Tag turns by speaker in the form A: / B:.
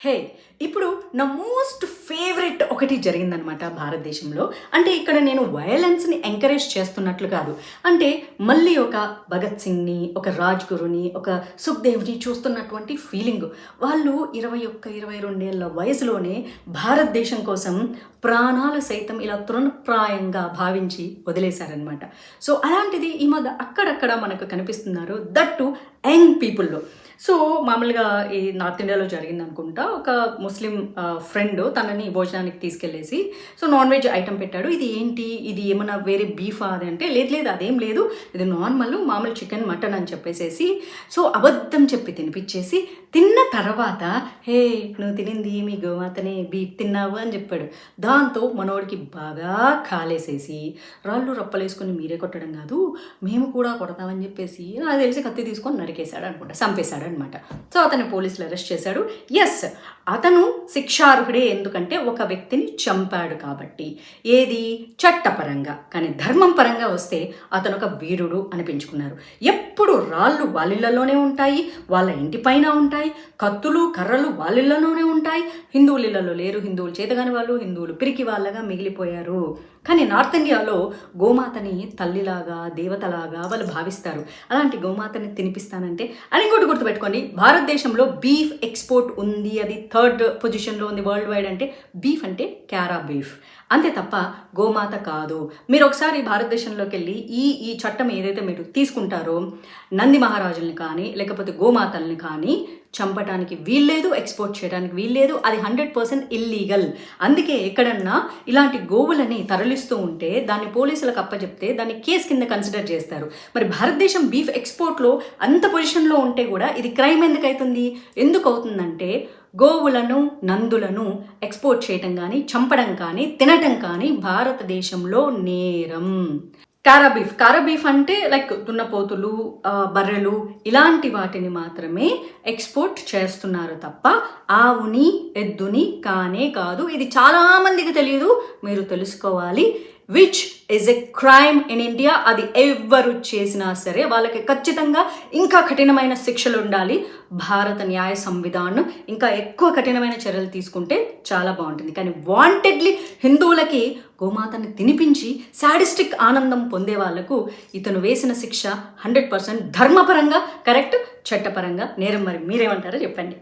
A: హే! ఇప్పుడు నా most favourite ఒకటి జరిగిందనమాట భారతదేశంలో. అంటే ఇక్కడ నేను వయలెన్స్‌ని ఎంకరేజ్ చేస్తున్నట్లు కాదు. అంటే మళ్ళీ ఒక భగత్ సింగ్‌ని, ఒక రాజ్‌గురుని, ఒక సుఖ్‌దేవ్‌ని చూస్తున్నటువంటి ఫీలింగు. వాళ్ళు 21, 22 ఏళ్ల వయసులోనే భారతదేశం కోసం ప్రాణాలు సైతం ఇలా తృణప్రాయంగా భావించి వదిలేశారనమాట. సో, అలాంటిది ఈ మధ్య అక్కడక్కడ మనకు కనిపిస్తున్నారు. దట్ టూ యంగ్ పీపుల్‌లో. సో, మామూలుగా ఈ నార్త్ ఇండియాలో జరిగిందనుకుంటా. ఒక ముస్లిం ఫ్రెండ్ తనని భోజనానికి తీసుకెళ్ళేసి నాన్ వెజ్ ఐటెమ్ పెట్టాడు. ఇది ఏంటి? ఇది ఏమన్నా వేరే బీఫా అది అంటే, లేదు లేదు అదేం లేదు. ఇది మామూలు చికెన్, మటన్ అని చెప్పేసేసి అబద్ధం చెప్పి తినిపిచ్చేసి, తిన్న తర్వాత హే! నువ్వు తినింది మీ గోమాతనే, బీఫ్ తిన్నావు అని చెప్పాడు. దాంతో మనోడికి బాగా కాలేసేసి, రాళ్ళు రప్పలేసుకొని మీరే కొట్టడం కాదు, మేము కూడా కొడతామని చెప్పేసి నాకు తెలిసి కత్తి తీసుకొని నరికేశాడు అనుకుంటా, చంపేశాడు అనమాట. అతన్ని పోలీసులు అరెస్ట్ చేశాడు. ఎస్, అతను శిక్షార్హుడే. ఎందుకంటే ఒక వ్యక్తిని చంపాడు కాబట్టి. ఏది చట్టపరంగా. కానీ ధర్మం పరంగా వస్తే అతను ఒక వీరుడు అనిపించుకున్నారు. ఎప్పుడు రాళ్ళు వాళ్ళిళ్ళలోనే ఉంటాయి, వాళ్ళ ఇంటి పైన ఉంటాయి, కత్తులు కర్రలు వాళ్ళిళ్ళలోనే ఉంటాయి. హిందువుల ఇళ్లలో లేరు, హిందువులు చేతగాని వాళ్ళు, హిందువులు పిరికి వాళ్ళగా మిగిలిపోయారు. కానీ నార్త్ ఇండియాలో గోమాతని తల్లిలాగా, దేవతలాగా వాళ్ళు భావిస్తారు. అలాంటి గోమాతని తినిపిస్తానంటే, అని ఇంకోటి గుర్తుపెట్టుకోండి, భారతదేశంలో బీఫ్ ఎక్స్పోర్ట్ ఉంది. అది 3rd పొజిషన్లో ఉంది వరల్డ్ వైడ్. అంటే బీఫ్ అంటే క్యారా బీఫ్ అంతే తప్ప గోమాత కాదు. మీరు ఒకసారి భారతదేశంలోకి వెళ్ళి ఈ చట్టం ఏదైతే మీరు తీసుకుంటారో, నంది మహారాజుల్ని కానీ లేకపోతే గోమాతల్ని కానీ చంపడానికి వీల్లేదు, ఎక్స్పోర్ట్ చేయడానికి వీల్లేదు. అది 100% ఇల్లీగల్. అందుకే ఎక్కడన్నా ఇలాంటి గోవులని తరలిస్తూ ఉంటే దాన్ని పోలీసులకు అప్పచెప్తే దాన్ని కేసు కింద కన్సిడర్ చేస్తారు. మరి భారతదేశం బీఫ్ ఎక్స్పోర్ట్లో అంత పొజిషన్లో ఉంటే కూడా ఇది క్రైమ్ ఎందుకు అవుతుంది? ఎందుకు అవుతుందంటే, గోవులను, నందులను ఎక్స్పోర్ట్ చేయటం కానీ, చంపడం కానీ, తినటం కానీ భారతదేశంలో నేరం. కారా బీఫ్ అంటే లైక్ దున్నపోతులు, బర్రెలు ఇలాంటి వాటిని మాత్రమే ఎక్స్పోర్ట్ చేస్తున్నారు తప్ప ఆవుని, ఎద్దుని కానే కాదు. ఇది చాలామందికి తెలియదు, మీరు తెలుసుకోవాలి. Which is a crime in India. అది ఎవరు చేసినా సరే వాళ్ళకి ఖచ్చితంగా ఇంకా కఠినమైన శిక్షలు ఉండాలి. భారత న్యాయ సంవిధానం ఇంకా ఎక్కువ కఠినమైన చర్యలు తీసుకుంటే చాలా బాగుంటుంది. కానీ వాంటెడ్లీ హిందువులకి గోమాతని తినిపించి సాడిస్టిక్ ఆనందం పొందే వాళ్లకు ఇతను వేసిన శిక్ష 100% ధర్మపరంగా కరెక్ట్, చట్టపరంగా నేరం. మరి మీరేమంటారో చెప్పండి.